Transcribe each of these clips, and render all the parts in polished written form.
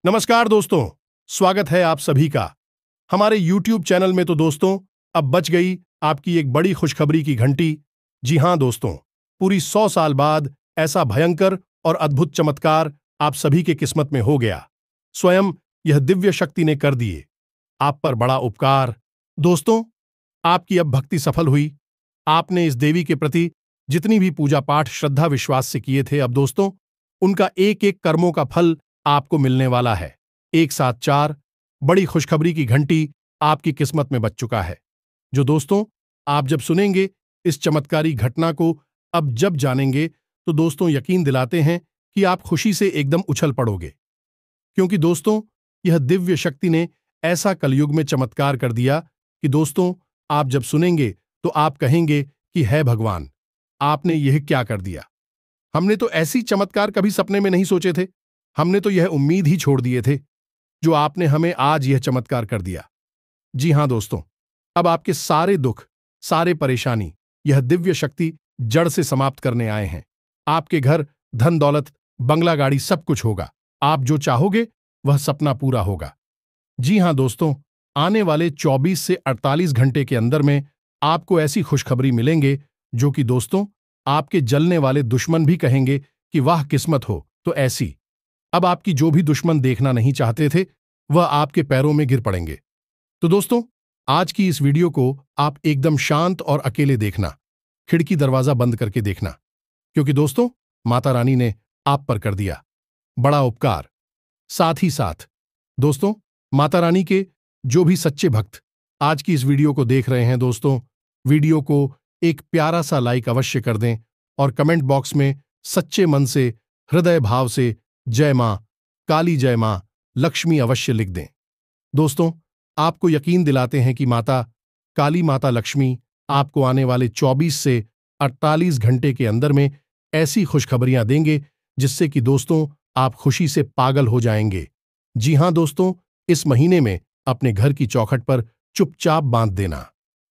नमस्कार दोस्तों, स्वागत है आप सभी का हमारे YouTube चैनल में। तो दोस्तों, अब बज गई आपकी एक बड़ी खुशखबरी की घंटी। जी हां दोस्तों, पूरी 100 साल बाद ऐसा भयंकर और अद्भुत चमत्कार आप सभी के किस्मत में हो गया। स्वयं यह दिव्य शक्ति ने कर दिए आप पर बड़ा उपकार। दोस्तों, आपकी अब भक्ति सफल हुई। आपने इस देवी के प्रति जितनी भी पूजा पाठ श्रद्धा विश्वास से किए थे, अब दोस्तों उनका एक एक कर्मों का फल आपको मिलने वाला है। एक साथ 4 बड़ी खुशखबरी की घंटी आपकी किस्मत में बज चुका है, जो दोस्तों आप जब सुनेंगे इस चमत्कारी घटना को, अब जब जानेंगे, तो दोस्तों यकीन दिलाते हैं कि आप खुशी से एकदम उछल पड़ोगे। क्योंकि दोस्तों यह दिव्य शक्ति ने ऐसा कलयुग में चमत्कार कर दिया कि दोस्तों आप जब सुनेंगे तो आप कहेंगे कि है भगवान, आपने यह क्या कर दिया। हमने तो ऐसी चमत्कार कभी सपने में नहीं सोचे थे। हमने तो यह उम्मीद ही छोड़ दिए थे, जो आपने हमें आज यह चमत्कार कर दिया। जी हां दोस्तों, अब आपके सारे दुख, सारे परेशानी यह दिव्य शक्ति जड़ से समाप्त करने आए हैं। आपके घर धन दौलत, बंगला गाड़ी सब कुछ होगा। आप जो चाहोगे वह सपना पूरा होगा। जी हां दोस्तों, आने वाले 24 से 48 घंटे के अंदर में आपको ऐसी खुशखबरी मिलेंगे जो कि दोस्तों आपके जलने वाले दुश्मन भी कहेंगे कि वाह किस्मत हो तो ऐसी। अब आपकी जो भी दुश्मन देखना नहीं चाहते थे, वह आपके पैरों में गिर पड़ेंगे। तो दोस्तों आज की इस वीडियो को आप एकदम शांत और अकेले देखना, खिड़की दरवाजा बंद करके देखना, क्योंकि दोस्तों माता रानी ने आप पर कर दिया बड़ा उपकार। साथ ही साथ दोस्तों माता रानी के जो भी सच्चे भक्त आज की इस वीडियो को देख रहे हैं, दोस्तों वीडियो को एक प्यारा सा लाइक अवश्य कर दें और कमेंट बॉक्स में सच्चे मन से, हृदय भाव से जय मां काली, जय मां लक्ष्मी अवश्य लिख दें। दोस्तों आपको यकीन दिलाते हैं कि माता काली, माता लक्ष्मी आपको आने वाले 24 से 48 घंटे के अंदर में ऐसी खुशखबरियां देंगे जिससे कि दोस्तों आप खुशी से पागल हो जाएंगे। जी हां दोस्तों, इस महीने में अपने घर की चौखट पर चुपचाप बांध देना।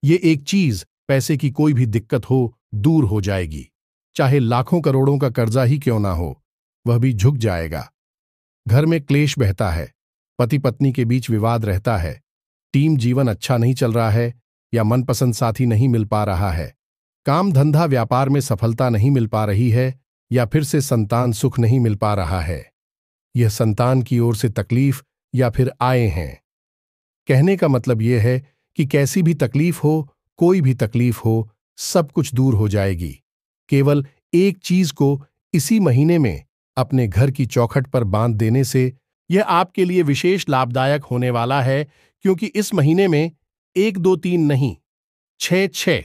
ये एक चीज, पैसे की कोई भी दिक्कत हो, दूर हो जाएगी। चाहे लाखों करोड़ों का कर्जा ही क्यों ना हो, वह भी झुक जाएगा। घर में क्लेश बहता है, पति पत्नी के बीच विवाद रहता है, टीम जीवन अच्छा नहीं चल रहा है या मनपसंद साथी नहीं मिल पा रहा है, काम धंधा व्यापार में सफलता नहीं मिल पा रही है, या फिर से संतान सुख नहीं मिल पा रहा है। यह संतान की ओर से तकलीफ या फिर आए हैं। कहने का मतलब यह है कि कैसी भी तकलीफ हो, कोई भी तकलीफ हो, सब कुछ दूर हो जाएगी। केवल एक चीज को इसी महीने में अपने घर की चौखट पर बांध देने से यह आपके लिए विशेष लाभदायक होने वाला है, क्योंकि इस महीने में 1 2 3 नहीं, 6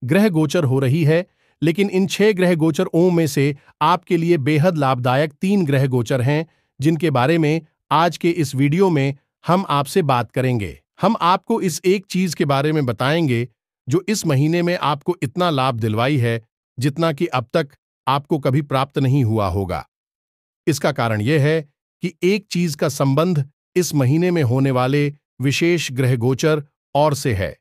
ग्रह गोचर हो रही है। लेकिन इन 6 ग्रह गोचरों में से आपके लिए बेहद लाभदायक 3 ग्रह गोचर हैं, जिनके बारे में आज के इस वीडियो में हम आपसे बात करेंगे। हम आपको इस एक चीज के बारे में बताएंगे जो इस महीने में आपको इतना लाभ दिलवाई है जितना कि अब तक आपको कभी प्राप्त नहीं हुआ होगा। इसका कारण यह है कि एक चीज का संबंध इस महीने में होने वाले विशेष ग्रह गोचर और से है,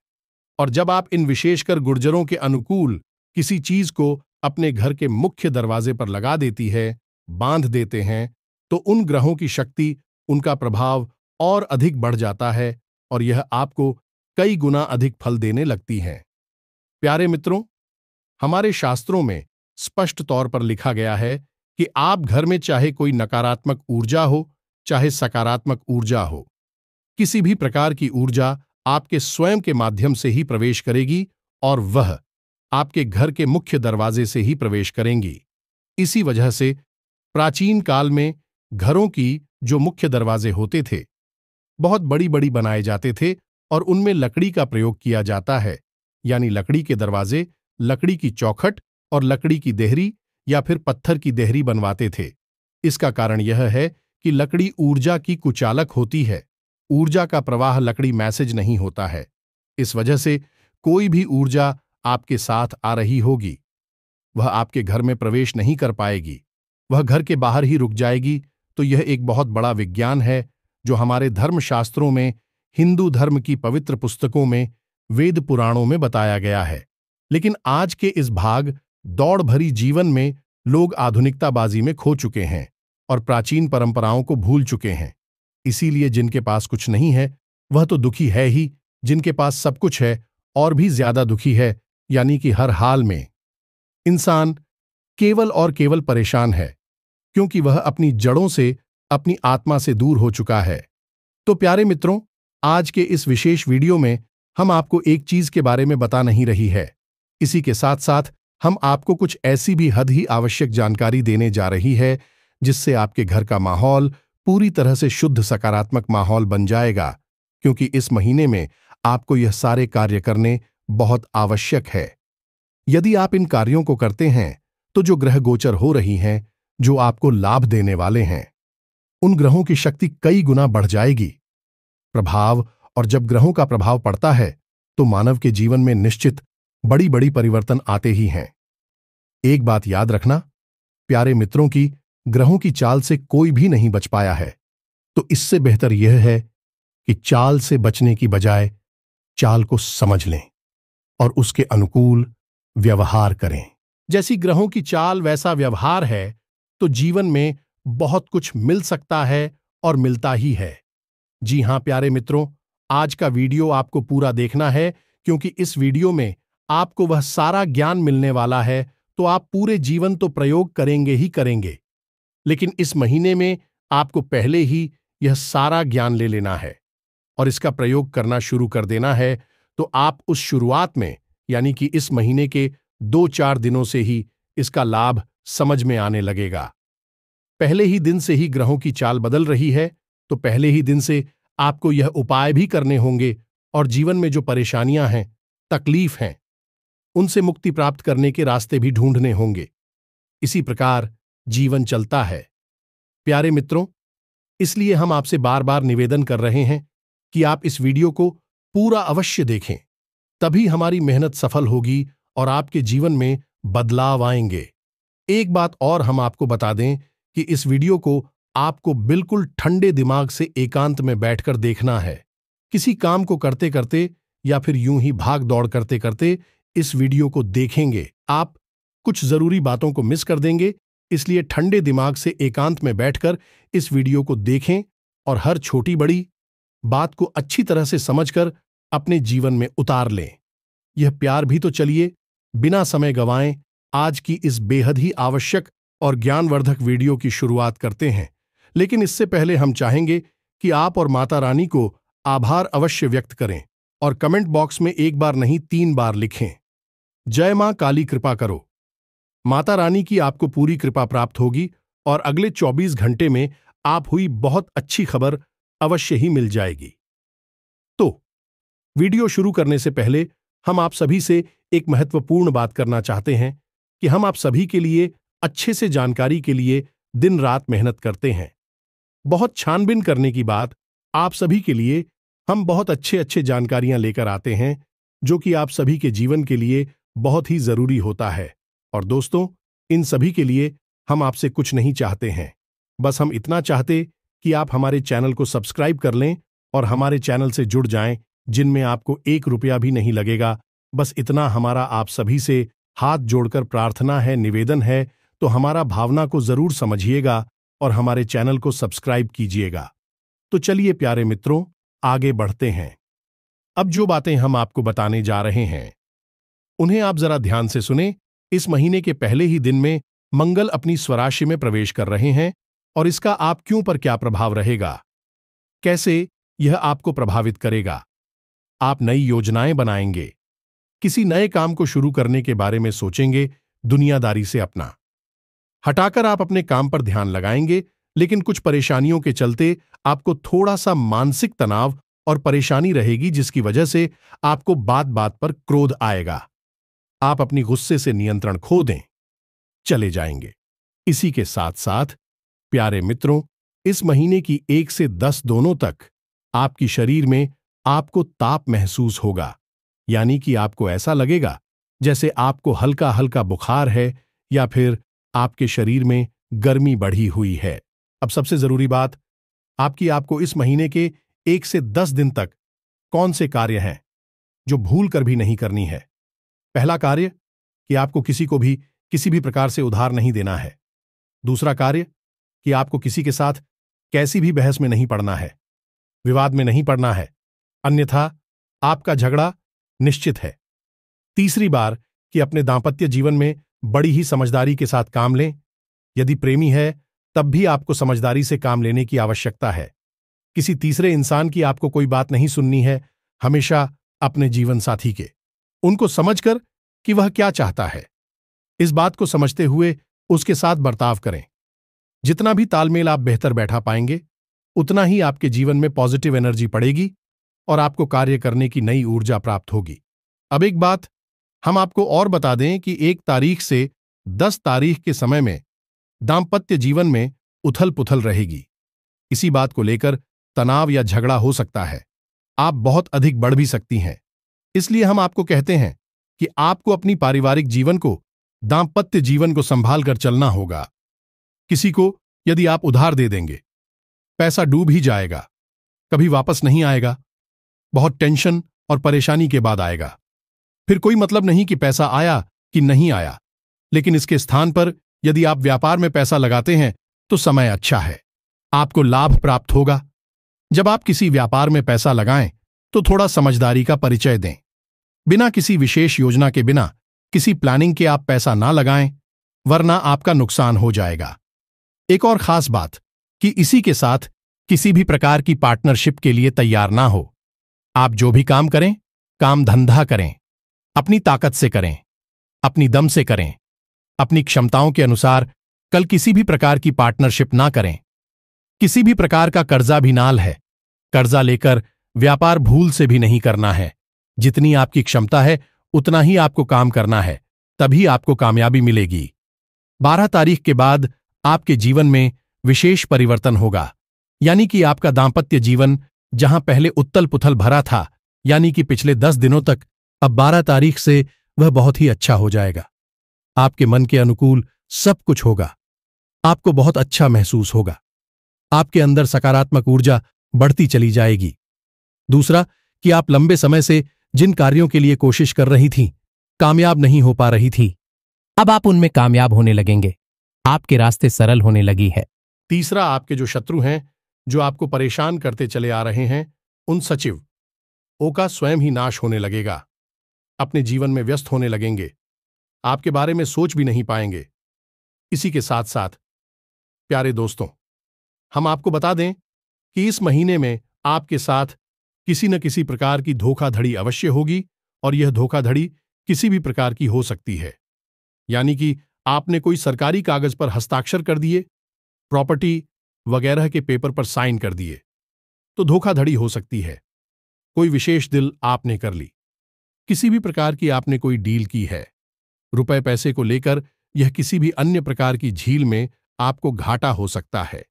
और जब आप इन विशेषकर गुर्जरों के अनुकूल किसी चीज को अपने घर के मुख्य दरवाजे पर लगा देती है, बांध देते हैं, तो उन ग्रहों की शक्ति, उनका प्रभाव और अधिक बढ़ जाता है और यह आपको कई गुना अधिक फल देने लगती हैं। प्यारे मित्रों, हमारे शास्त्रों में स्पष्ट तौर पर लिखा गया है कि आप घर में चाहे कोई नकारात्मक ऊर्जा हो, चाहे सकारात्मक ऊर्जा हो, किसी भी प्रकार की ऊर्जा आपके स्वयं के माध्यम से ही प्रवेश करेगी और वह आपके घर के मुख्य दरवाजे से ही प्रवेश करेंगी। इसी वजह से प्राचीन काल में घरों की जो मुख्य दरवाजे होते थे, बहुत बड़ी बड़ी बनाए जाते थे और उनमें लकड़ी का प्रयोग किया जाता है, यानी लकड़ी के दरवाजे, लकड़ी की चौखट और लकड़ी की देहरी या फिर पत्थर की देहरी बनवाते थे। इसका कारण यह है कि लकड़ी ऊर्जा की कुचालक होती है। ऊर्जा का प्रवाह लकड़ी मैसेज नहीं होता है। इस वजह से कोई भी ऊर्जा आपके साथ आ रही होगी, वह आपके घर में प्रवेश नहीं कर पाएगी, वह घर के बाहर ही रुक जाएगी। तो यह एक बहुत बड़ा विज्ञान है जो हमारे धर्मशास्त्रों में, हिंदू धर्म की पवित्र पुस्तकों में, वेद पुराणों में बताया गया है। लेकिन आज के इस भाग दौड़ भरी जीवन में लोग आधुनिकताबाजी में खो चुके हैं और प्राचीन परंपराओं को भूल चुके हैं। इसीलिए जिनके पास कुछ नहीं है वह तो दुखी है ही, जिनके पास सब कुछ है और भी ज्यादा दुखी है, यानी कि हर हाल में इंसान केवल और केवल परेशान है, क्योंकि वह अपनी जड़ों से, अपनी आत्मा से दूर हो चुका है। तो प्यारे मित्रों, आज के इस विशेष वीडियो में हम आपको एक चीज के बारे में बता नहीं रही है, इसी के साथ साथ हम आपको कुछ ऐसी भी हद ही आवश्यक जानकारी देने जा रही है जिससे आपके घर का माहौल पूरी तरह से शुद्ध सकारात्मक माहौल बन जाएगा, क्योंकि इस महीने में आपको यह सारे कार्य करने बहुत आवश्यक है। यदि आप इन कार्यों को करते हैं तो जो ग्रह गोचर हो रही हैं, जो आपको लाभ देने वाले हैं, उन ग्रहों की शक्ति कई गुना बढ़ जाएगी। प्रभाव, और जब ग्रहों का प्रभाव पड़ता है तो मानव के जीवन में निश्चित बड़ी बड़ी परिवर्तन आते ही हैं। एक बात याद रखना, प्यारे मित्रों, की ग्रहों की चाल से कोई भी नहीं बच पाया है, तो इससे बेहतर यह है कि चाल से बचने की बजाय चाल को समझ लें और उसके अनुकूल व्यवहार करें। जैसी ग्रहों की चाल वैसा व्यवहार है, तो जीवन में बहुत कुछ मिल सकता है और मिलता ही है। जी हां प्यारे मित्रों, आज का वीडियो आपको पूरा देखना है, क्योंकि इस वीडियो में आपको वह सारा ज्ञान मिलने वाला है, तो आप पूरे जीवन तो प्रयोग करेंगे ही करेंगे, लेकिन इस महीने में आपको पहले ही यह सारा ज्ञान ले लेना है और इसका प्रयोग करना शुरू कर देना है। तो आप उस शुरुआत में, यानी कि इस महीने के 2-4 दिनों से ही इसका लाभ समझ में आने लगेगा। पहले ही दिन से ही ग्रहों की चाल बदल रही है, तो पहले ही दिन से आपको यह उपाय भी करने होंगे और जीवन में जो परेशानियां हैं, तकलीफ हैं, उनसे मुक्ति प्राप्त करने के रास्ते भी ढूंढने होंगे। इसी प्रकार जीवन चलता है प्यारे मित्रों, इसलिए हम आपसे बार बार निवेदन कर रहे हैं कि आप इस वीडियो को पूरा अवश्य देखें, तभी हमारी मेहनत सफल होगी और आपके जीवन में बदलाव आएंगे। एक बात और हम आपको बता दें कि इस वीडियो को आपको बिल्कुल ठंडे दिमाग से एकांत में बैठकर देखना है। किसी काम को करते करते या फिर यूं ही भाग दौड़ करते करते इस वीडियो को देखेंगे, आप कुछ जरूरी बातों को मिस कर देंगे। इसलिए ठंडे दिमाग से एकांत में बैठकर इस वीडियो को देखें और हर छोटी बड़ी बात को अच्छी तरह से समझकर अपने जीवन में उतार लें। यह प्यार भी तो चलिए बिना समय गंवाएं आज की इस बेहद ही आवश्यक और ज्ञानवर्धक वीडियो की शुरुआत करते हैं। लेकिन इससे पहले हम चाहेंगे कि आप और माता रानी को आभार अवश्य व्यक्त करें और कमेंट बॉक्स में 1 बार नहीं 3 बार लिखें, जय मां काली कृपा करो। माता रानी की आपको पूरी कृपा प्राप्त होगी और अगले 24 घंटे में आप हुई बहुत अच्छी खबर अवश्य ही मिल जाएगी। तो वीडियो शुरू करने से पहले हम आप सभी से एक महत्वपूर्ण बात करना चाहते हैं कि हम आप सभी के लिए अच्छे से जानकारी के लिए दिन रात मेहनत करते हैं। बहुत छानबीन करने की बात, आप सभी के लिए हम बहुत अच्छे जानकारियां लेकर आते हैं, जो कि आप सभी के जीवन के लिए बहुत ही जरूरी होता है। और दोस्तों, इन सभी के लिए हम आपसे कुछ नहीं चाहते हैं, बस हम इतना चाहते कि आप हमारे चैनल को सब्सक्राइब कर लें और हमारे चैनल से जुड़ जाएं, जिनमें आपको 1 रुपया भी नहीं लगेगा। बस इतना हमारा आप सभी से हाथ जोड़कर प्रार्थना है, निवेदन है। तो हमारा भावना को जरूर समझिएगा और हमारे चैनल को सब्सक्राइब कीजिएगा। तो चलिए प्यारे मित्रों, आगे बढ़ते हैं। अब जो बातें हम आपको बताने जा रहे हैं, उन्हें आप जरा ध्यान से सुने। इस महीने के पहले ही दिन में मंगल अपनी स्वराशि में प्रवेश कर रहे हैं और इसका आप क्यों पर क्या प्रभाव रहेगा, कैसे यह आपको प्रभावित करेगा। आप नई योजनाएं बनाएंगे, किसी नए काम को शुरू करने के बारे में सोचेंगे, दुनियादारी से अपना हटाकर आप अपने काम पर ध्यान लगाएंगे। लेकिन कुछ परेशानियों के चलते आपको थोड़ा सा मानसिक तनाव और परेशानी रहेगी, जिसकी वजह से आपको बात बात पर क्रोध आएगा। आप अपनी गुस्से से नियंत्रण खो दें, चले जाएंगे। इसी के साथ साथ प्यारे मित्रों, इस महीने की 1 से 10 दोनों तक आपकी शरीर में आपको ताप महसूस होगा, यानी कि आपको ऐसा लगेगा जैसे आपको हल्का हल्का बुखार है या फिर आपके शरीर में गर्मी बढ़ी हुई है। अब सबसे जरूरी बात, आपको इस महीने के 1 से 10 दिन तक कौन से कार्य हैं जो भूल कर भी नहीं करनी है। पहला कार्य कि आपको किसी को भी किसी भी प्रकार से उधार नहीं देना है। दूसरा कार्य कि आपको किसी के साथ कैसी भी बहस में नहीं पड़ना है। विवाद में नहीं पड़ना है, अन्यथा आपका झगड़ा निश्चित है। तीसरी बार कि अपने दांपत्य जीवन में बड़ी ही समझदारी के साथ काम लें। यदि प्रेमी है तब भी आपको समझदारी से काम लेने की आवश्यकता है। किसी तीसरे इंसान की आपको कोई बात नहीं सुननी है, हमेशा अपने जीवन साथी के, उनको समझकर कि वह क्या चाहता है, इस बात को समझते हुए उसके साथ बर्ताव करें। जितना भी तालमेल आप बेहतर बैठा पाएंगे, उतना ही आपके जीवन में पॉजिटिव एनर्जी पड़ेगी और आपको कार्य करने की नई ऊर्जा प्राप्त होगी। अब एक बात हम आपको और बता दें कि 1 तारीख से 10 तारीख के समय में दांपत्य जीवन में उथल पुथल रहेगी। इसी बात को लेकर तनाव या झगड़ा हो सकता है, आप बहुत अधिक बढ़ भी सकती हैं। इसलिए हम आपको कहते हैं कि आपको अपनी पारिवारिक जीवन को, दांपत्य जीवन को संभाल कर चलना होगा। किसी को यदि आप उधार दे देंगे, पैसा डूब ही जाएगा, कभी वापस नहीं आएगा, बहुत टेंशन और परेशानी के बाद आएगा। फिर कोई मतलब नहीं कि पैसा आया कि नहीं आया, लेकिन इसके स्थान पर यदि आप व्यापार में पैसा लगाते हैं तो समय अच्छा है, आपको लाभ प्राप्त होगा। जब आप किसी व्यापार में पैसा लगाएं तो थोड़ा समझदारी का परिचय दें। बिना किसी विशेष योजना के, बिना किसी प्लानिंग के आप पैसा ना लगाएं, वरना आपका नुकसान हो जाएगा। एक और खास बात कि इसी के साथ किसी भी प्रकार की पार्टनरशिप के लिए तैयार ना हो। आप जो भी काम करें, काम धंधा करें, अपनी ताकत से करें, अपनी दम से करें, अपनी क्षमताओं के अनुसार। कल किसी भी प्रकार की पार्टनरशिप ना करें। किसी भी प्रकार का कर्जा भी नाल है। कर्जा लेकर व्यापार भूल से भी नहीं करना है। जितनी आपकी क्षमता है उतना ही आपको काम करना है, तभी आपको कामयाबी मिलेगी। 12 तारीख के बाद आपके जीवन में विशेष परिवर्तन होगा, यानी कि आपका दांपत्य जीवन जहां पहले उत्तल पुथल भरा था, यानी कि पिछले 10 दिनों तक, अब 12 तारीख से वह बहुत ही अच्छा हो जाएगा। आपके मन के अनुकूल सब कुछ होगा, आपको बहुत अच्छा महसूस होगा, आपके अंदर सकारात्मक ऊर्जा बढ़ती चली जाएगी। दूसरा कि आप लंबे समय से जिन कार्यों के लिए कोशिश कर रही थीं, कामयाब नहीं हो पा रही थी, अब आप उनमें कामयाब होने लगेंगे, आपके रास्ते सरल होने लगी है। तीसरा, आपके जो शत्रु हैं, जो आपको परेशान करते चले आ रहे हैं, उन सचिवों का स्वयं ही नाश होने लगेगा, अपने जीवन में व्यस्त होने लगेंगे, आपके बारे में सोच भी नहीं पाएंगे। इसी के साथ साथ प्यारे दोस्तों, हम आपको बता दें कि इस महीने में आपके साथ किसी न किसी प्रकार की धोखाधड़ी अवश्य होगी, और यह धोखाधड़ी किसी भी प्रकार की हो सकती है। यानी कि आपने कोई सरकारी कागज पर हस्ताक्षर कर दिए, प्रॉपर्टी वगैरह के पेपर पर साइन कर दिए, तो धोखाधड़ी हो सकती है। कोई विशेष डील आपने कर ली, किसी भी प्रकार की आपने कोई डील की है, रुपए पैसे को लेकर यह किसी भी अन्य प्रकार की झील में आपको घाटा हो सकता है।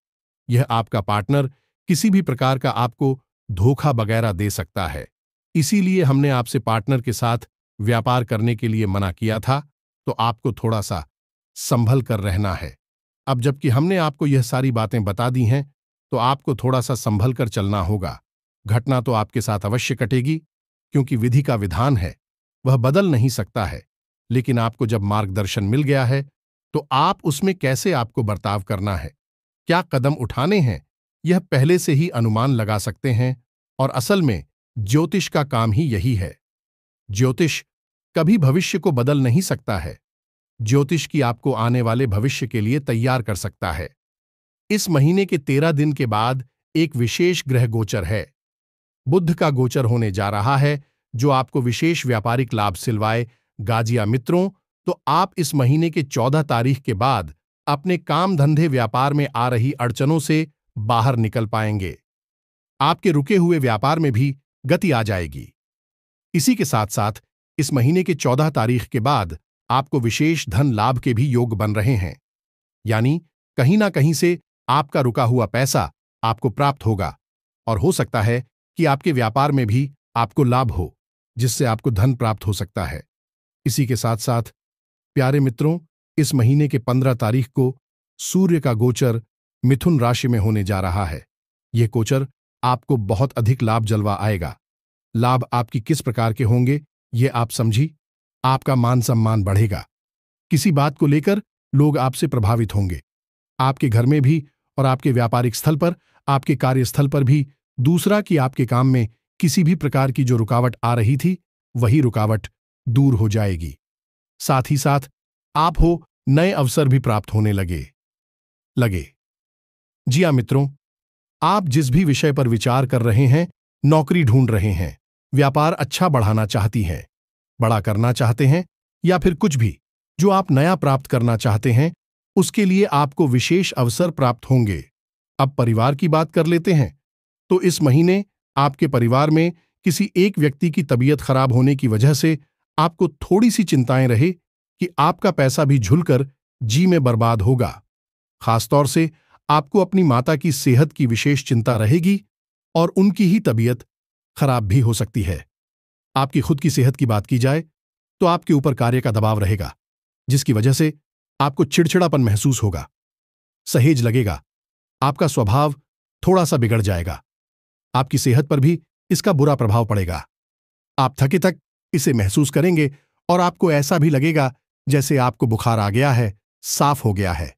यह आपका पार्टनर किसी भी प्रकार का आपको धोखा वगैरह दे सकता है। इसीलिए हमने आपसे पार्टनर के साथ व्यापार करने के लिए मना किया था, तो आपको थोड़ा सा संभल कर रहना है। अब जबकि हमने आपको यह सारी बातें बता दी हैं, तो आपको थोड़ा सा संभल कर चलना होगा। घटना तो आपके साथ अवश्य कटेगी, क्योंकि विधि का विधान है, वह बदल नहीं सकता है। लेकिन आपको जब मार्गदर्शन मिल गया है, तो आप उसमें कैसे आपको बर्ताव करना है, क्या कदम उठाने हैं, यह पहले से ही अनुमान लगा सकते हैं। और असल में ज्योतिष का काम ही यही है। ज्योतिष कभी भविष्य को बदल नहीं सकता है, ज्योतिष की आपको आने वाले भविष्य के लिए तैयार कर सकता है। इस महीने के 13 दिन के बाद एक विशेष ग्रह गोचर है, बुध का गोचर होने जा रहा है, जो आपको विशेष व्यापारिक लाभ सिलवाए। गाजिया मित्रों, तो आप इस महीने के 14 तारीख के बाद अपने काम धंधे व्यापार में आ रही अड़चनों से बाहर निकल पाएंगे। आपके रुके हुए व्यापार में भी गति आ जाएगी। इसी के साथ साथ इस महीने के 14 तारीख के बाद आपको विशेष धन लाभ के भी योग बन रहे हैं, यानी कहीं ना कहीं से आपका रुका हुआ पैसा आपको प्राप्त होगा, और हो सकता है कि आपके व्यापार में भी आपको लाभ हो, जिससे आपको धन प्राप्त हो सकता है। इसी के साथ साथ प्यारे मित्रों, इस महीने के 15 तारीख को सूर्य का गोचर मिथुन राशि में होने जा रहा है। यह गोचर आपको बहुत अधिक लाभ जलवा आएगा। लाभ आपकी किस प्रकार के होंगे, ये आप समझी। आपका मान सम्मान बढ़ेगा, किसी बात को लेकर लोग आपसे प्रभावित होंगे। आपके घर में भी और आपके व्यापारिक स्थल पर, आपके कार्यस्थल पर भी दूसरा कि आपके काम में किसी भी प्रकार की जो रुकावट आ रही थी, वही रुकावट दूर हो जाएगी। साथ ही साथ आप हो नए अवसर भी प्राप्त होने लगे। जी हाँ मित्रों, आप जिस भी विषय पर विचार कर रहे हैं, नौकरी ढूंढ रहे हैं, व्यापार अच्छा बढ़ाना चाहती हैं, बड़ा करना चाहते हैं, या फिर कुछ भी जो आप नया प्राप्त करना चाहते हैं, उसके लिए आपको विशेष अवसर प्राप्त होंगे। अब परिवार की बात कर लेते हैं, तो इस महीने आपके परिवार में किसी एक व्यक्ति की तबीयत खराब होने की वजह से आपको थोड़ी सी चिंताएं रहे कि आपका पैसा भी झुलकर जी में बर्बाद होगा। खासतौर से आपको अपनी माता की सेहत की विशेष चिंता रहेगी और उनकी ही तबीयत खराब भी हो सकती है। आपकी खुद की सेहत की बात की जाए तो आपके ऊपर कार्य का दबाव रहेगा, जिसकी वजह से आपको चिड़चिड़ापन महसूस होगा, सहेज लगेगा, आपका स्वभाव थोड़ा सा बिगड़ जाएगा, आपकी सेहत पर भी इसका बुरा प्रभाव पड़ेगा। आप थके थक इसे महसूस करेंगे और आपको ऐसा भी लगेगा जैसे आपको बुखार आ गया है, साफ हो गया है।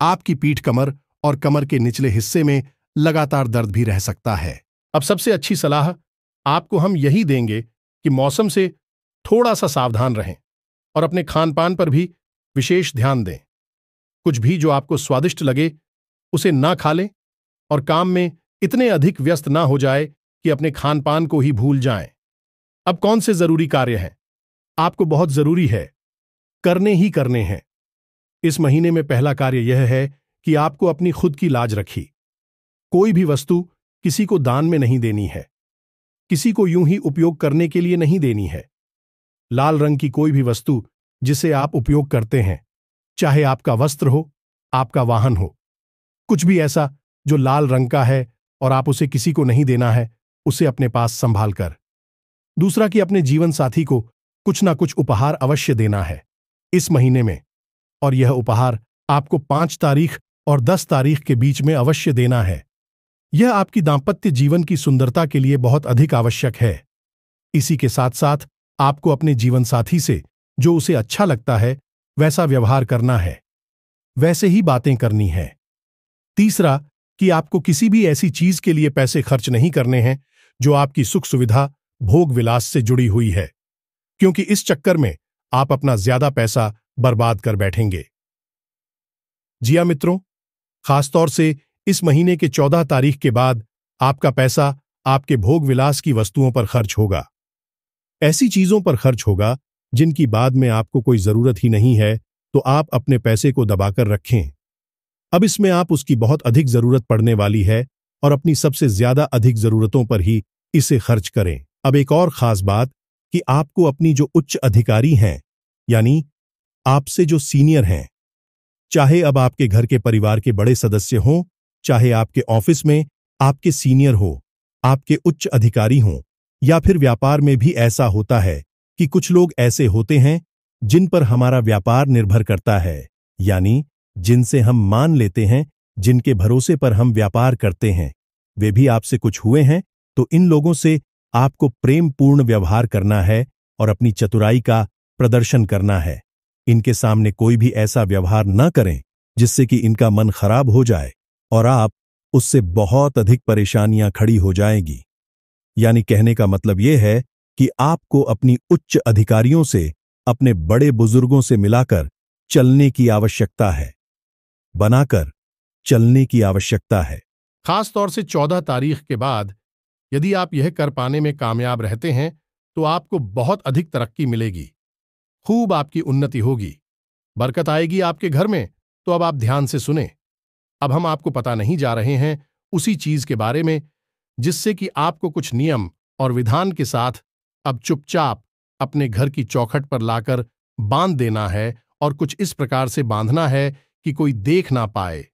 आपकी पीठ, कमर और कमर के निचले हिस्से में लगातार दर्द भी रह सकता है। अब सबसे अच्छी सलाह आपको हम यही देंगे कि मौसम से थोड़ा सा सावधान रहें और अपने खान पान पर भी विशेष ध्यान दें। कुछ भी जो आपको स्वादिष्ट लगे उसे ना खा लें और काम में इतने अधिक व्यस्त ना हो जाए कि अपने खान पान को ही भूल जाएं। अब कौन से जरूरी कार्य हैं आपको बहुत जरूरी है करने हैं। इस महीने में पहला कार्य यह है कि आपको अपनी खुद की लाज रखी। कोई भी वस्तु किसी को दान में नहीं देनी है, किसी को यूं ही उपयोग करने के लिए नहीं देनी है। लाल रंग की कोई भी वस्तु जिसे आप उपयोग करते हैं, चाहे आपका वस्त्र हो, आपका वाहन हो, कुछ भी ऐसा जो लाल रंग का है और आप उसे किसी को नहीं देना है, उसे अपने पास संभाल कर। दूसरा कि अपने जीवन साथी को कुछ ना कुछ उपहार अवश्य देना है इस महीने में, और यह उपहार आपको 5 तारीख और 10 तारीख के बीच में अवश्य देना है। यह आपकी दांपत्य जीवन की सुंदरता के लिए बहुत अधिक आवश्यक है। इसी के साथ साथ आपको अपने जीवन साथी से जो उसे अच्छा लगता है वैसा व्यवहार करना है, वैसे ही बातें करनी है। तीसरा कि आपको किसी भी ऐसी चीज के लिए पैसे खर्च नहीं करने हैं जो आपकी सुख सुविधा, भोग विलास से जुड़ी हुई है, क्योंकि इस चक्कर में आप अपना ज्यादा पैसा बर्बाद कर बैठेंगे। जी हां मित्रों, खासतौर से इस महीने के 14 तारीख के बाद आपका पैसा आपके भोग विलास की वस्तुओं पर खर्च होगा। ऐसी चीजों पर खर्च होगा जिनकी बाद में आपको कोई जरूरत ही नहीं है, तो आप अपने पैसे को दबाकर रखें। अब इसमें आप उसकी बहुत अधिक जरूरत पड़ने वाली है और अपनी सबसे ज्यादा अधिक जरूरतों पर ही इसे खर्च करें। अब एक और खास बात कि आपको अपनी जो उच्च अधिकारी हैं, यानी आपसे जो सीनियर हैं, चाहे अब आपके घर के परिवार के बड़े सदस्य हों, चाहे आपके ऑफिस में आपके सीनियर हो, आपके उच्च अधिकारी हों, या फिर व्यापार में भी ऐसा होता है कि कुछ लोग ऐसे होते हैं जिन पर हमारा व्यापार निर्भर करता है, यानी जिनसे हम मान लेते हैं, जिनके भरोसे पर हम व्यापार करते हैं, वे भी आपसे कुछ हुए हैं, तो इन लोगों से आपको प्रेम पूर्ण व्यवहार करना है और अपनी चतुराई का प्रदर्शन करना है। इनके सामने कोई भी ऐसा व्यवहार न करें जिससे कि इनका मन खराब हो जाए और आप उससे बहुत अधिक परेशानियां खड़ी हो जाएगी। यानी कहने का मतलब यह है कि आपको अपनी उच्च अधिकारियों से, अपने बड़े बुजुर्गों से मिलाकर चलने की आवश्यकता है, बनाकर चलने की आवश्यकता है। खास तौर से 14 तारीख के बाद यदि आप यह कर पाने में कामयाब रहते हैं तो आपको बहुत अधिक तरक्की मिलेगी, खूब आपकी उन्नति होगी, बरकत आएगी आपके घर में। तो अब आप ध्यान से सुने। अब हम आपको पता नहीं जा रहे हैं उसी चीज के बारे में जिससे कि आपको कुछ नियम और विधान के साथ अब चुपचाप अपने घर की चौखट पर लाकर बांध देना है, और कुछ इस प्रकार से बांधना है कि कोई देख ना पाए।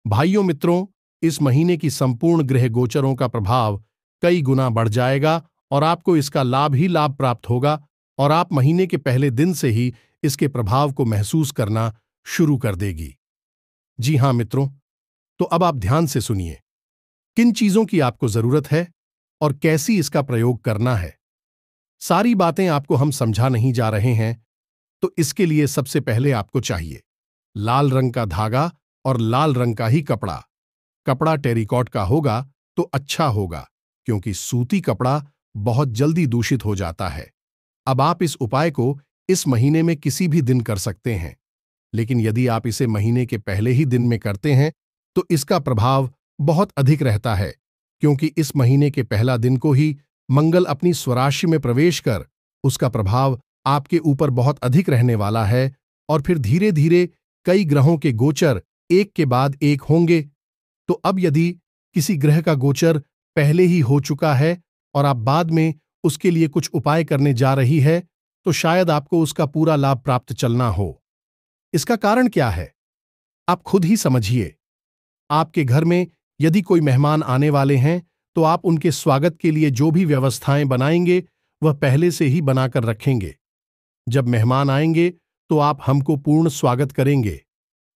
भाइयों मित्रों, इस महीने की संपूर्ण ग्रह गोचरों का प्रभाव कई गुना बढ़ जाएगा और आपको इसका लाभ ही लाभ प्राप्त होगा, और आप महीने के पहले दिन से ही इसके प्रभाव को महसूस करना शुरू कर देगी। जी हां मित्रों, तो अब आप ध्यान से सुनिए किन चीजों की आपको जरूरत है और कैसी इसका प्रयोग करना है। सारी बातें आपको हम समझा नहीं जा रहे हैं, तो इसके लिए सबसे पहले आपको चाहिए लाल रंग का धागा और लाल रंग का ही कपड़ा। कपड़ा टेरिकॉट का होगा तो अच्छा होगा, क्योंकि सूती कपड़ा बहुत जल्दी दूषित हो जाता है। अब आप इस उपाय को इस महीने में किसी भी दिन कर सकते हैं, लेकिन यदि आप इसे महीने के पहले ही दिन में करते हैं तो इसका प्रभाव बहुत अधिक रहता है, क्योंकि इस महीने के पहला दिन को ही मंगल अपनी स्वराशि में प्रवेश कर उसका प्रभाव आपके ऊपर बहुत अधिक रहने वाला है, और फिर धीरे धीरे कई ग्रहों के गोचर एक के बाद एक होंगे। तो अब यदि किसी ग्रह का गोचर पहले ही हो चुका है और आप बाद में उसके लिए कुछ उपाय करने जा रही है, तो शायद आपको उसका पूरा लाभ प्राप्त चलना हो। इसका कारण क्या है, आप खुद ही समझिए। आपके घर में यदि कोई मेहमान आने वाले हैं तो आप उनके स्वागत के लिए जो भी व्यवस्थाएं बनाएंगे वह पहले से ही बनाकर रखेंगे। जब मेहमान आएंगे तो आप हमको पूर्ण स्वागत करेंगे।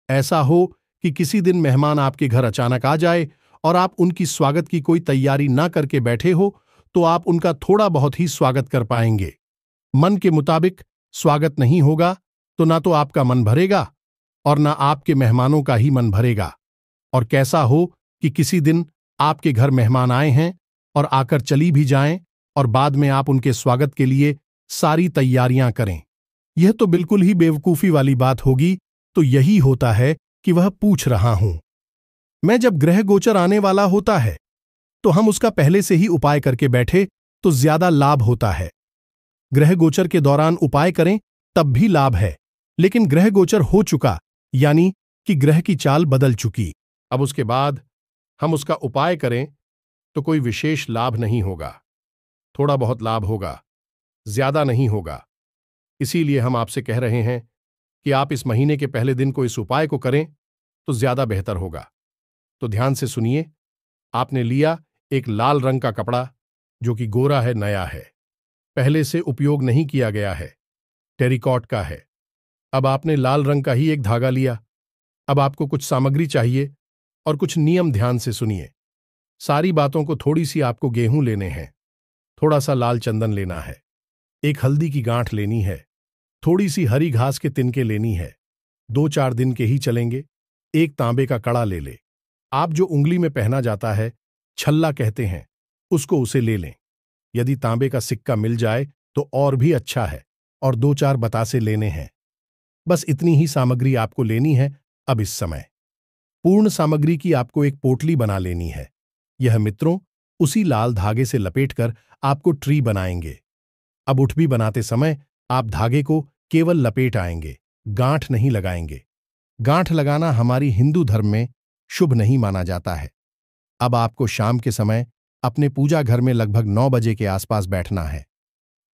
ऐसा हो कि किसी दिन मेहमान आपके घर अचानक आ जाए और आप उनकी स्वागत की कोई तैयारी ना करके बैठे हो, तो आप उनका थोड़ा बहुत ही स्वागत कर पाएंगे। मन के मुताबिक स्वागत नहीं होगा तो ना तो आपका मन भरेगा और ना आपके मेहमानों का ही मन भरेगा। और कैसा हो कि किसी दिन आपके घर मेहमान आए हैं और आकर चली भी जाएं और बाद में आप उनके स्वागत के लिए सारी तैयारियां करें। यह तो बिल्कुल ही बेवकूफी वाली बात होगी। तो यही होता है कि वह पूछ रहा हूं मैं, जब ग्रह गोचर आने वाला होता है तो हम उसका पहले से ही उपाय करके बैठे तो ज्यादा लाभ होता है। ग्रह गोचर के दौरान उपाय करें तब भी लाभ है, लेकिन ग्रह गोचर हो चुका यानी कि ग्रह की चाल बदल चुकी, अब उसके बाद हम उसका उपाय करें तो कोई विशेष लाभ नहीं होगा। थोड़ा बहुत लाभ होगा, ज्यादा नहीं होगा। इसीलिए हम आपसे कह रहे हैं कि आप इस महीने के पहले दिन को इस उपाय को करें तो ज्यादा बेहतर होगा। तो ध्यान से सुनिए। आपने लिया एक लाल रंग का कपड़ा जो कि गोरा है, नया है, पहले से उपयोग नहीं किया गया है, टेरिकॉट का है। अब आपने लाल रंग का ही एक धागा लिया। अब आपको कुछ सामग्री चाहिए और कुछ नियम ध्यान से सुनिए। सारी बातों को थोड़ी सी आपको गेहूं लेने हैं, थोड़ा सा लाल चंदन लेना है, एक हल्दी की गांठ लेनी है, थोड़ी सी हरी घास के तिनके लेनी है। 2-4 दिन के ही चलेंगे। एक तांबे का कड़ा ले ले। आप जो उंगली में पहना जाता है, छल्ला कहते हैं, उसको उसे ले लें। यदि तांबे का सिक्का मिल जाए तो और भी अच्छा है, और 2-4 बतासे लेने हैं। बस इतनी ही सामग्री आपको लेनी है। अब इस समय पूर्ण सामग्री की आपको एक पोटली बना लेनी है। यह मित्रों उसी लाल धागे से लपेटकर आपको ट्री बनाएंगे। अब उठबी बनाते समय आप धागे को केवल लपेट आएंगे, गांठ नहीं लगाएंगे। गांठ लगाना हमारी हिंदू धर्म में शुभ नहीं माना जाता है। अब आपको शाम के समय अपने पूजा घर में लगभग 9 बजे के आसपास बैठना है।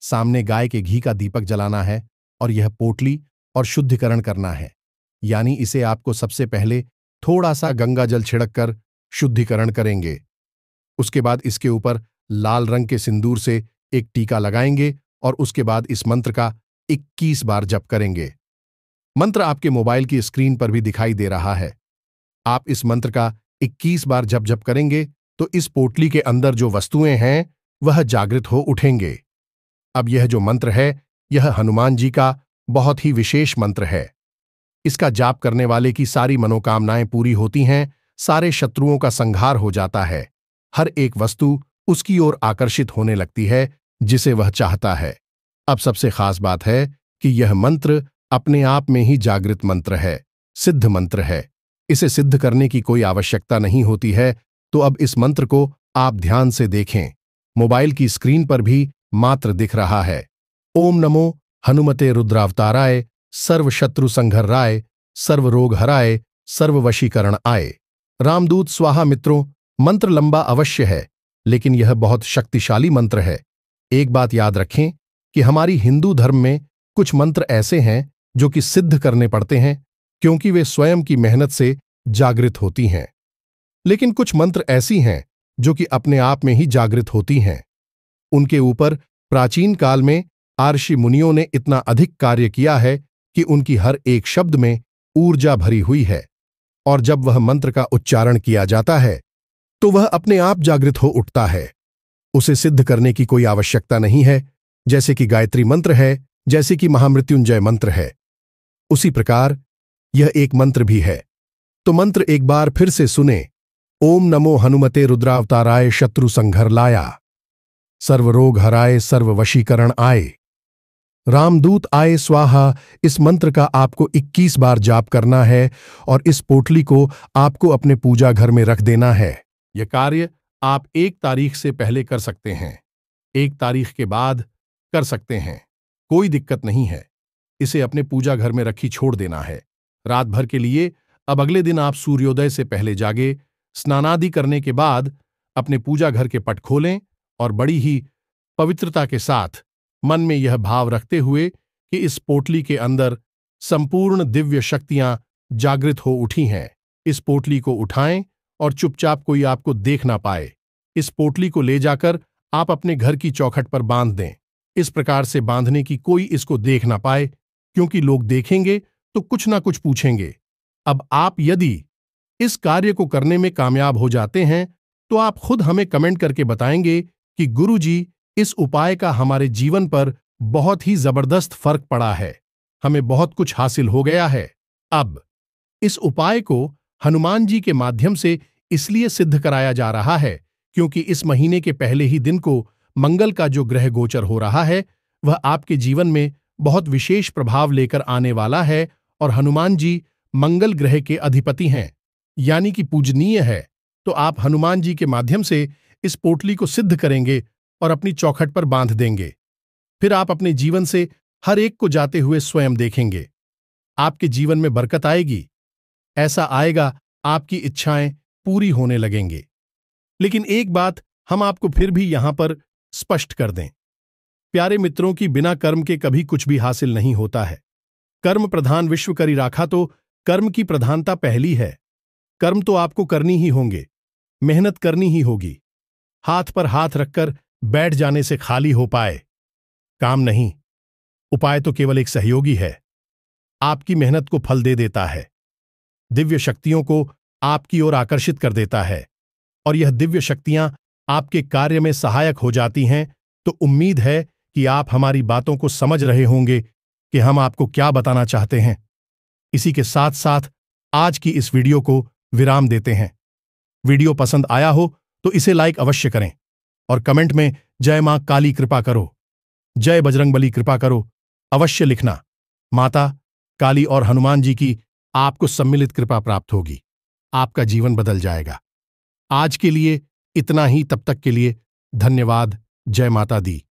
सामने गाय के घी का दीपक जलाना है और यह पोटली और शुद्धिकरण करना है, यानी इसे आपको सबसे पहले थोड़ा सा गंगा जल छिड़क कर शुद्धिकरण करेंगे। उसके बाद इसके ऊपर लाल रंग के सिंदूर से एक टीका लगाएंगे और उसके बाद इस मंत्र का 21 बार जप करेंगे। मंत्र आपके मोबाइल की स्क्रीन पर भी दिखाई दे रहा है। आप इस मंत्र का 21 बार जप करेंगे तो इस पोटली के अंदर जो वस्तुएं हैं वह जागृत हो उठेंगे। अब यह जो मंत्र है यह हनुमान जी का बहुत ही विशेष मंत्र है। इसका जाप करने वाले की सारी मनोकामनाएं पूरी होती हैं, सारे शत्रुओं का संहार हो जाता है, हर एक वस्तु उसकी ओर आकर्षित होने लगती है जिसे वह चाहता है। अब सबसे खास बात है कि यह मंत्र अपने आप में ही जागृत मंत्र है, सिद्ध मंत्र है। इसे सिद्ध करने की कोई आवश्यकता नहीं होती है। तो अब इस मंत्र को आप ध्यान से देखें। मोबाइल की स्क्रीन पर भी मात्र दिख रहा है। ओम नमो हनुमते रुद्रावताराय, सर्व शत्रु संघर्राय, सर्व रोग हराय, सर्व वशीकरण आए। रामदूत स्वाहा। मित्रों, मंत्र लंबा अवश्य है, लेकिन यह बहुत शक्तिशाली मंत्र है। एक बात याद रखें कि हमारी हिंदू धर्म में कुछ मंत्र ऐसे हैं जो कि सिद्ध करने पड़ते हैं, क्योंकि वे स्वयं की मेहनत से जागृत होती हैं। लेकिन कुछ मंत्र ऐसी हैं जो कि अपने आप में ही जागृत होती हैं। उनके ऊपर प्राचीन काल में आर्षि मुनियों ने इतना अधिक कार्य किया है कि उनकी हर एक शब्द में ऊर्जा भरी हुई है, और जब वह मंत्र का उच्चारण किया जाता है तो वह अपने आप जागृत हो उठता है। उसे सिद्ध करने की कोई आवश्यकता नहीं है। जैसे कि गायत्री मंत्र है, जैसे कि महामृत्युंजय मंत्र है, उसी प्रकार यह एक मंत्र भी है। तो मंत्र एक बार फिर से सुने। ओम नमो हनुमते रुद्रावताराय शत्रु संघर लाया, सर्वरोग हराए सर्व वशीकरण आए। रामदूत आए स्वाहा, इस मंत्र का आपको 21 बार जाप करना है और इस पोटली को आपको अपने पूजा घर में रख देना है। यह कार्य आप 1 तारीख से पहले कर सकते हैं, 1 तारीख के बाद कर सकते हैं, कोई दिक्कत नहीं है। इसे अपने पूजा घर में रखी छोड़ देना है रात भर के लिए। अब अगले दिन आप सूर्योदय से पहले जागे, स्नानादि करने के बाद अपने पूजा घर के पट खोलें और बड़ी ही पवित्रता के साथ मन में यह भाव रखते हुए कि इस पोटली के अंदर संपूर्ण दिव्य शक्तियां जागृत हो उठी हैं, इस पोटली को उठाएं और चुपचाप कोई आपको देख ना पाए। इस पोटली को ले जाकर आप अपने घर की चौखट पर बांध दें। इस प्रकार से बांधने की कोई इसको देख ना पाए, क्योंकि लोग देखेंगे तो कुछ ना कुछ पूछेंगे। अब आप यदि इस कार्य को करने में कामयाब हो जाते हैं तो आप खुद हमें कमेंट करके बताएंगे कि गुरुजी, इस उपाय का हमारे जीवन पर बहुत ही जबरदस्त फर्क पड़ा है, हमें बहुत कुछ हासिल हो गया है। अब इस उपाय को हनुमान जी के माध्यम से इसलिए सिद्ध कराया जा रहा है क्योंकि इस महीने के पहले ही दिन को मंगल का जो ग्रह गोचर हो रहा है वह आपके जीवन में बहुत विशेष प्रभाव लेकर आने वाला है और हनुमान जी मंगल ग्रह के अधिपति हैं, यानी कि पूजनीय है। तो आप हनुमान जी के माध्यम से इस पोटली को सिद्ध करेंगे और अपनी चौखट पर बांध देंगे। फिर आप अपने जीवन से हर एक को जाते हुए स्वयं देखेंगे। आपके जीवन में बरकत आएगी, ऐसा आएगा आपकी इच्छाएं पूरी होने लगेंगे। लेकिन एक बात हम आपको फिर भी यहां पर स्पष्ट कर दें, प्यारे मित्रों की बिना कर्म के कभी कुछ भी हासिल नहीं होता है। कर्म प्रधान विश्व करी राखा, तो कर्म की प्रधानता पहली है। कर्म तो आपको करनी ही होंगे, मेहनत करनी ही होगी। हाथ पर हाथ रखकर बैठ जाने से खाली हो पाए काम नहीं। उपाय तो केवल एक सहयोगी है, आपकी मेहनत को फल दे देता है, दिव्य शक्तियों को आपकी ओर आकर्षित कर देता है और यह दिव्य शक्तियां आपके कार्य में सहायक हो जाती हैं। तो उम्मीद है कि आप हमारी बातों को समझ रहे होंगे कि हम आपको क्या बताना चाहते हैं। इसी के साथ साथ आज की इस वीडियो को विराम देते हैं। वीडियो पसंद आया हो तो इसे लाइक अवश्य करें और कमेंट में जय मां काली कृपा करो, जय बजरंगबली कृपा करो अवश्य लिखना। माता काली और हनुमान जी की आपको सम्मिलित कृपा प्राप्त होगी, आपका जीवन बदल जाएगा। आज के लिए इतना ही, तब तक के लिए धन्यवाद। जय माता दी।